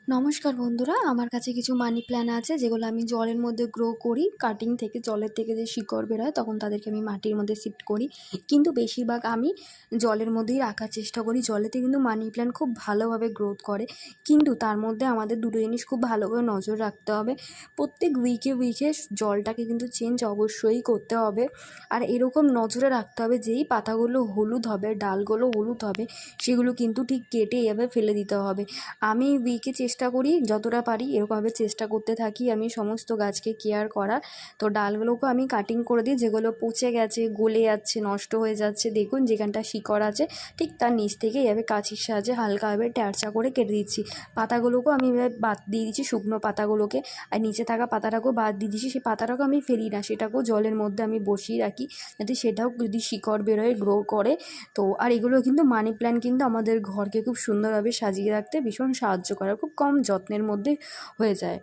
নমস্কার বন্ধুরা, আমার কাছে কিছু মানি প্ল্যান্ট আছে যেগুলো আমি জলের মধ্যে গ্রো করি। কাটিং থেকে জলের থেকে যে শিকড় বেরোয় তখন তাদেরকে আমি মাটির মধ্যে শিফট করি, কিন্তু বেশিরভাগ আমি জলের মধ্যেই রাখার চেষ্টা করি। জলেতে কিন্তু মানি প্ল্যান্ট খুব ভালোভাবে গ্রোথ করে, কিন্তু তার মধ্যে আমাদের দুটো জিনিস খুব ভালোভাবে নজর রাখতে হবে। প্রত্যেক উইকে জলটাকে কিন্তু চেঞ্জ অবশ্যই করতে হবে, আর এরকম নজরে রাখতে হবে যেই পাতাগুলো হলুদ হবে, ডালগুলো হলুদ হবে, সেগুলো কিন্তু ঠিক কেটে এভাবে ফেলে দিতে হবে। আমি উইকে চেষ্টা করি যতটা পারি এরকমভাবে চেষ্টা করতে থাকি আমি সমস্ত গাছকে কেয়ার করার। তো ডালগুলোকেও আমি কাটিং করে দিই, যেগুলো পচে গেছে, গলে যাচ্ছে, নষ্ট হয়ে যাচ্ছে। দেখুন যেখানটা শিকড় আছে ঠিক তার নিচ থেকে এভাবে কাঁচির সাহায্যে হালকাভাবে ট্যারচা করে কেটে দিচ্ছি। পাতাগুলোকেও আমি এভাবে বাদ দিয়ে দিচ্ছি, শুকনো পাতাগুলোকে, আর নিচে থাকা পাতাটাকেও বাদ দিয়ে দিচ্ছি। সেই পাতাটাকেও আমি ফেলি না, সেটাকেও জলের মধ্যে আমি বসিয়ে রাখি, যাতে সেটাও যদি শিকড় বেরোয় গ্রো করে। তো আর এগুলো কিন্তু মানি প্ল্যান্ট কিন্তু আমাদের ঘরকে খুব সুন্দরভাবে সাজিয়ে রাখতে ভীষণ সাহায্য করে, খুব কম যত্নের মধ্যে হয়ে যায়।